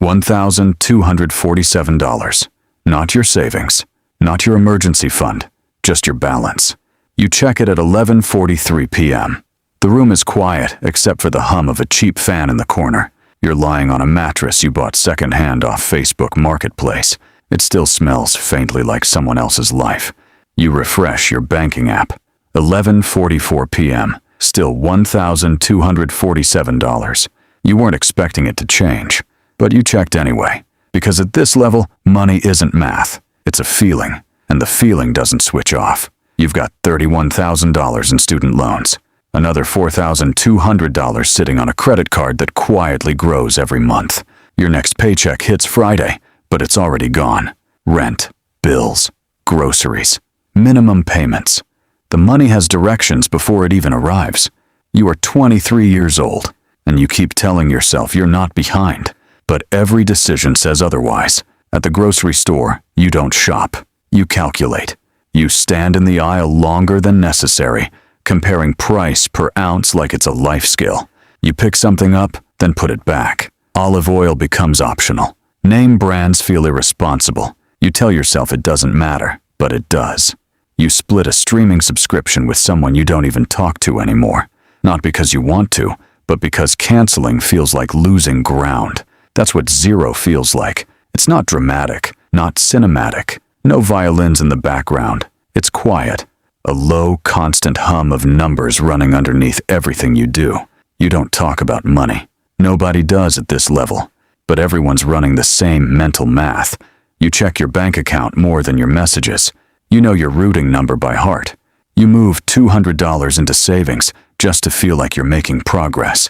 $1,247. Not your savings, not your emergency fund, just your balance. You check it at 11:43 p.m. The room is quiet except for the hum of a cheap fan in the corner. You're lying on a mattress you bought secondhand off Facebook Marketplace. It still smells faintly like someone else's life. You refresh your banking app. 11:44 p.m. Still $1,247. You weren't expecting it to change, but you checked anyway. Because at this level, money isn't math. It's a feeling, and the feeling doesn't switch off. You've got $31,000 in student loans. Another $4,200 sitting on a credit card that quietly grows every month. Your next paycheck hits Friday, but it's already gone. Rent, bills, groceries, minimum payments. The money has directions before it even arrives. You are 23 years old, and you keep telling yourself you're not behind. But every decision says otherwise. At the grocery store, you don't shop. You calculate. You stand in the aisle longer than necessary, comparing price per ounce like it's a life skill. You pick something up, then put it back. Olive oil becomes optional. Name brands feel irresponsible. You tell yourself it doesn't matter, but it does. You split a streaming subscription with someone you don't even talk to anymore. Not because you want to, but because canceling feels like losing ground. That's what zero feels like. It's not dramatic, not cinematic. No violins in the background. It's quiet. A low, constant hum of numbers running underneath everything you do. You don't talk about money. Nobody does at this level. But everyone's running the same mental math. You check your bank account more than your messages. You know your routing number by heart. You move $200 into savings just to feel like you're making progress.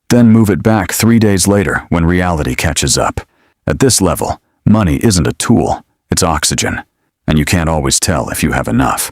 Then move it back 3 days later when reality catches up. At this level, money isn't a tool, it's oxygen. And you can't always tell if you have enough.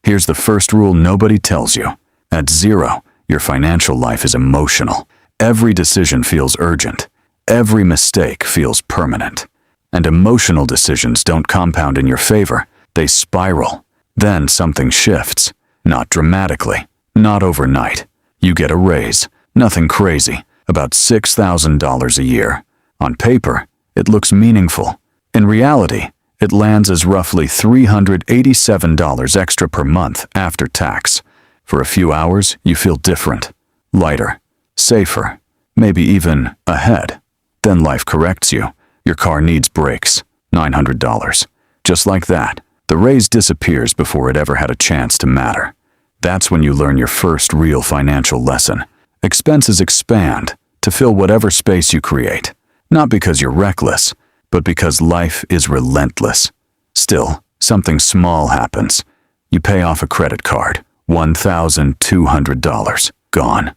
Here's the first rule nobody tells you. At zero, your financial life is emotional. Every decision feels urgent. Every mistake feels permanent. And emotional decisions don't compound in your favor. They spiral. Then something shifts. Not dramatically. Not overnight. You get a raise. Nothing crazy. About $6,000 a year. On paper, it looks meaningful. In reality, it lands as roughly $387 extra per month after tax. For a few hours, you feel different. Lighter. Safer. Maybe even ahead. Then life corrects you. Your car needs brakes. $900. Just like that. The raise disappears before it ever had a chance to matter. That's when you learn your first real financial lesson. Expenses expand to fill whatever space you create. Not because you're reckless, but because life is relentless. Still, something small happens. You pay off a credit card. $1,200. Gone.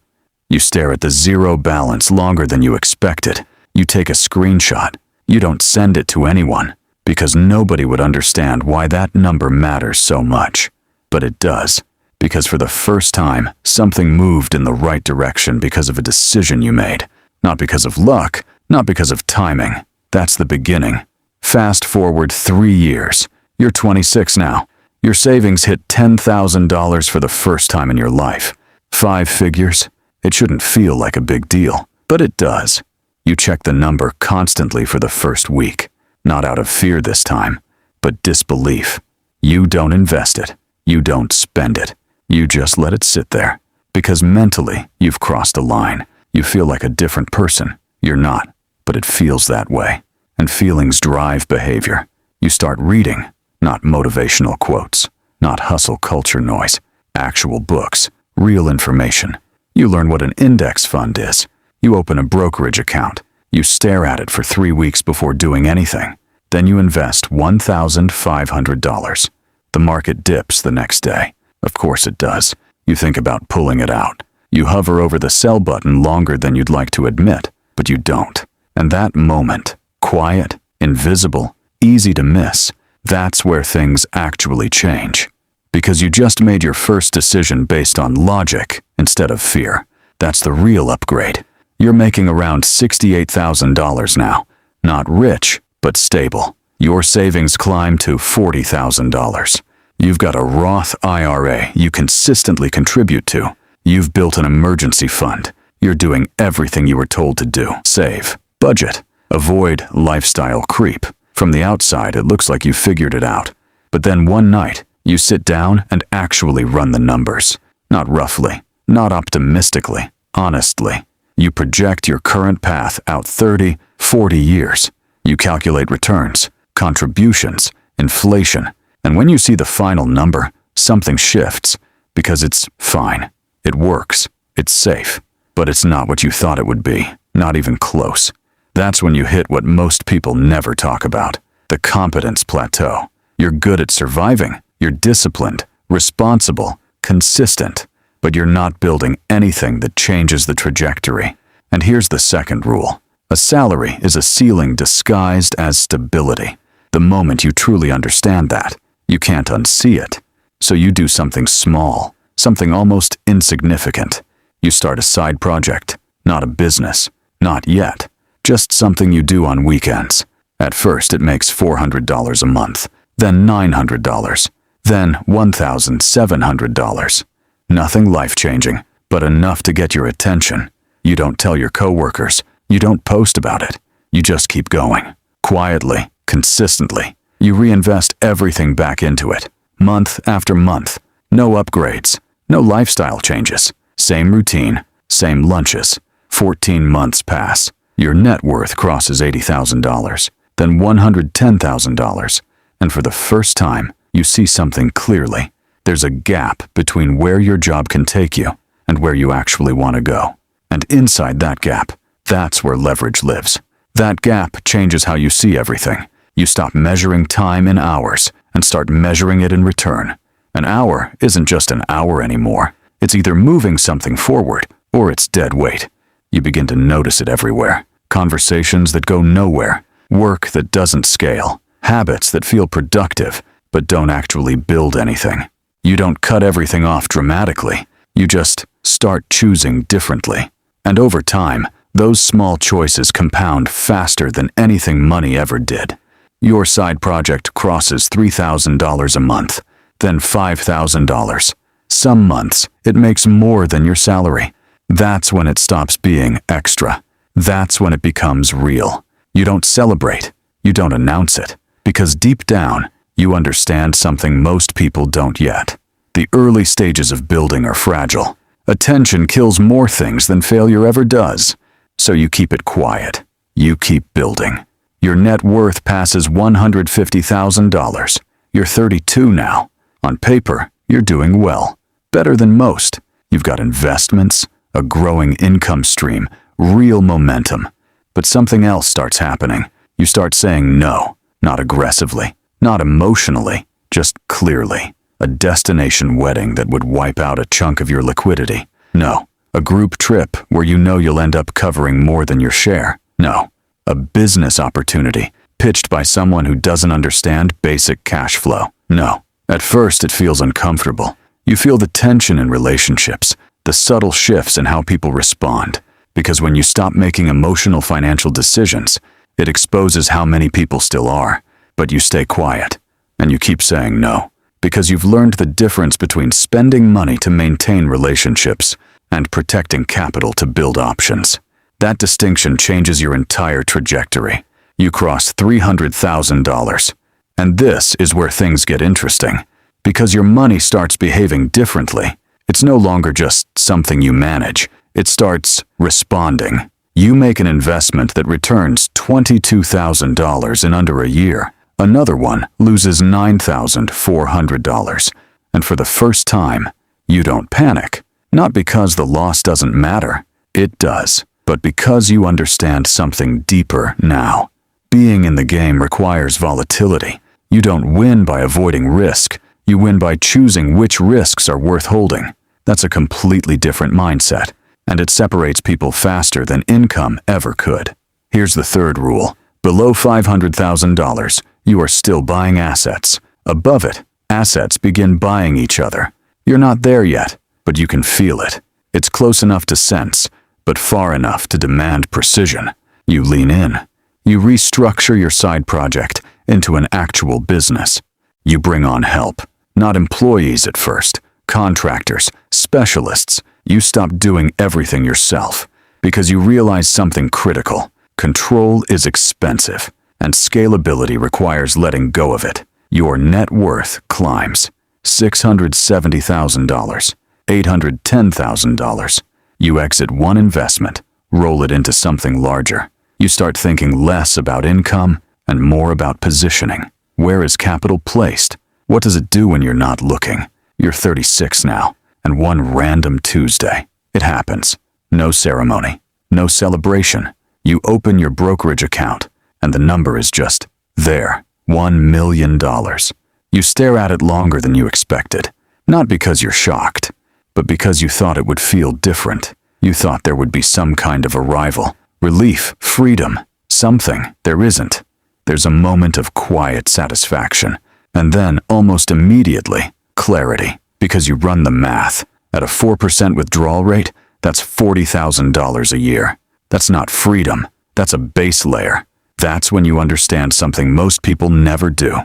You stare at the zero balance longer than you expected. You take a screenshot. You don't send it to anyone. Because nobody would understand why that number matters so much. But it does. Because for the first time, something moved in the right direction because of a decision you made. Not because of luck, not because of timing. That's the beginning. Fast forward 3 years. You're 26 now. Your savings hit $10,000 for the first time in your life. 5 figures? It shouldn't feel like a big deal, but it does. You check the number constantly for the first week. Not out of fear this time, but disbelief. You don't invest it. You don't spend it. You just let it sit there. Because mentally, you've crossed a line. You feel like a different person. You're not, but it feels that way. And feelings drive behavior. You start reading, not motivational quotes, not hustle culture noise, actual books, real information. You learn what an index fund is. You open a brokerage account. You stare at it for 3 weeks before doing anything. Then you invest $1,500. The market dips the next day. Of course it does. You think about pulling it out. You hover over the sell button longer than you'd like to admit, but you don't. And that moment, quiet, invisible, easy to miss, that's where things actually change. Because you just made your first decision based on logic instead of fear. That's the real upgrade. You're making around $68,000 now. Not rich, but stable. Your savings climb to $40,000. You've got a Roth IRA you consistently contribute to. You've built an emergency fund. You're doing everything you were told to do. Save, budget, Avoid lifestyle creep. From the outside, it looks like you figured it out. But then one night, you sit down and actually run the numbers. Not roughly, not optimistically, honestly. You project your current path out 30, 40 years. You calculate returns, contributions, inflation. And when you see the final number, something shifts. Because it's fine. It works. It's safe. But it's not what you thought it would be. Not even close. That's when you hit what most people never talk about. The competence plateau. You're good at surviving. You're disciplined, responsible, consistent. But you're not building anything that changes the trajectory. And here's the second rule. A salary is a ceiling disguised as stability. The moment you truly understand that, you can't unsee it. So you do something small, something almost insignificant. You start a side project, not a business, not yet. Just something you do on weekends. At first it makes $400 a month, then $900, then $1,700. Nothing life-changing, but enough to get your attention. You don't tell your coworkers. You don't post about it. You just keep going. Quietly, consistently. You reinvest everything back into it. Month after month. No upgrades. No lifestyle changes. Same routine. Same lunches. 14 months pass. Your net worth crosses $80,000. Then $110,000. And for the first time, you see something clearly. There's a gap between where your job can take you and where you actually want to go. And inside that gap, that's where leverage lives. That gap changes how you see everything. You stop measuring time in hours and start measuring it in return. An hour isn't just an hour anymore. It's either moving something forward or it's dead weight. You begin to notice it everywhere. Conversations that go nowhere. Work that doesn't scale. Habits that feel productive but don't actually build anything. You don't cut everything off dramatically. You just start choosing differently. And over time, those small choices compound faster than anything money ever did. Your side project crosses $3,000 a month, then $5,000. Some months, it makes more than your salary. That's when it stops being extra. That's when it becomes real. You don't celebrate. You don't announce it. Because deep down, you understand something most people don't yet. The early stages of building are fragile. Attention kills more things than failure ever does. So you keep it quiet. You keep building. Your net worth passes $150,000. You're 32 now. On paper, you're doing well. Better than most. You've got investments, a growing income stream, real momentum. But something else starts happening. You start saying no, not aggressively, not emotionally, just clearly. A destination wedding that would wipe out a chunk of your liquidity. No. A group trip where you know you'll end up covering more than your share. No. A business opportunity pitched by someone who doesn't understand basic cash flow. No. At first it feels uncomfortable. You feel the tension in relationships, the subtle shifts in how people respond. Because when you stop making emotional financial decisions, it exposes how many people still are. But you stay quiet, and you keep saying no. Because you've learned the difference between spending money to maintain relationships and protecting capital to build options. That distinction changes your entire trajectory. You cross $300,000. And this is where things get interesting. Because your money starts behaving differently. It's no longer just something you manage. It starts responding. You make an investment that returns $22,000 in under a year. Another one loses $9,400. And for the first time, you don't panic. Not because the loss doesn't matter. It does. But because you understand something deeper now. Being in the game requires volatility. You don't win by avoiding risk. You win by choosing which risks are worth holding. That's a completely different mindset. And it separates people faster than income ever could. Here's the third rule. Below $500,000, you are still buying assets. Above it, assets begin buying each other. You're not there yet, but you can feel it. It's close enough to sense, but far enough to demand precision. You lean in. You restructure your side project into an actual business. You bring on help, not employees at first, contractors, specialists. You stop doing everything yourself because you realize something critical. Control is expensive, and scalability requires letting go of it. Your net worth climbs. $670,000, $810,000. You exit one investment, roll it into something larger. You start thinking less about income and more about positioning. Where is capital placed? What does it do when you're not looking? You're 36 now, and one random Tuesday, it happens. No ceremony, no celebration. You open your brokerage account, and the number is just there, $1 million. You stare at it longer than you expected, not because you're shocked, but because you thought it would feel different. You thought there would be some kind of arrival, relief, freedom, something. There isn't. There's a moment of quiet satisfaction, and then, almost immediately, clarity, because you run the math. At a 4% withdrawal rate, that's $40,000 a year. That's not freedom. That's a base layer. That's when you understand something most people never do.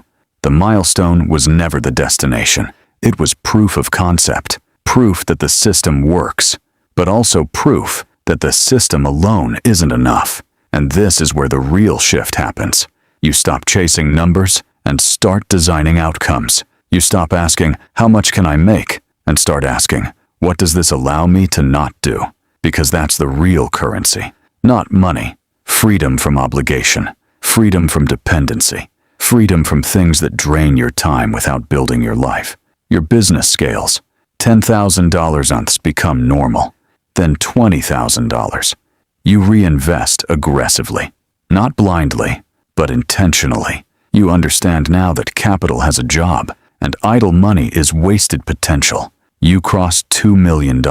The milestone was never the destination. It was proof of concept, proof that the system works, but also proof that the system alone isn't enough. And this is where the real shift happens. You stop chasing numbers and start designing outcomes. You stop asking, how much can I make? And start asking, what does this allow me to not do? Because that's the real currency. Not money. Freedom from obligation. Freedom from dependency. Freedom from things that drain your time without building your life. Your business scales. $10,000 months become normal. Then $20,000. You reinvest aggressively. Not blindly, but intentionally. You understand now that capital has a job, and idle money is wasted potential. You cross $2 million.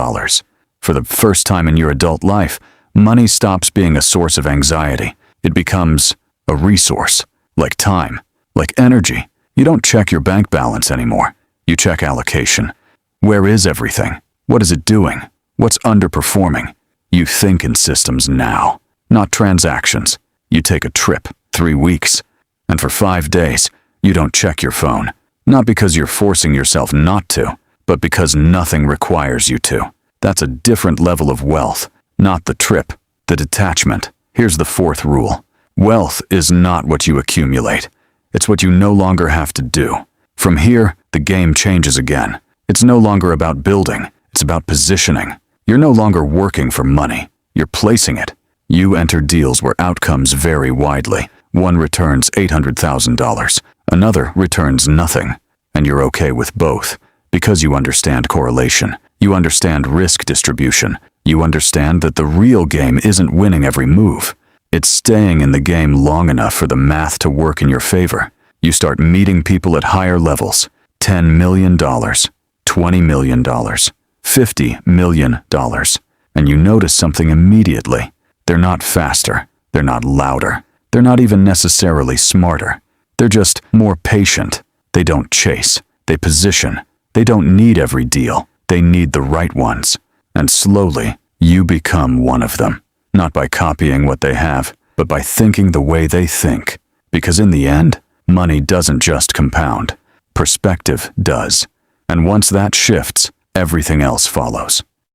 For the first time in your adult life, money stops being a source of anxiety. It becomes a resource, like time, like energy. You don't check your bank balance anymore. You check allocation. Where is everything? What is it doing? What's underperforming? You think in systems now, not transactions. You take a trip, 3 weeks, and for 5 days, you don't check your phone. Not because you're forcing yourself not to, but because nothing requires you to. That's a different level of wealth, not the trip, the detachment. Here's the fourth rule. Wealth is not what you accumulate. It's what you no longer have to do. From here, the game changes again. It's no longer about building. It's about positioning. You're no longer working for money. You're placing it. You enter deals where outcomes vary widely. One returns $800,000. Another returns nothing. And you're okay with both because you understand correlation. You understand risk distribution. You understand that the real game isn't winning every move. It's staying in the game long enough for the math to work in your favor. You start meeting people at higher levels. $10 million, $20 million, $50 million. And you notice something immediately. They're not faster. They're not louder. They're not even necessarily smarter. They're just more patient. They don't chase. They position. They don't need every deal. They need the right ones. And slowly, you become one of them. Not by copying what they have, but by thinking the way they think. Because in the end, money doesn't just compound. Perspective does. And once that shifts, everything else follows.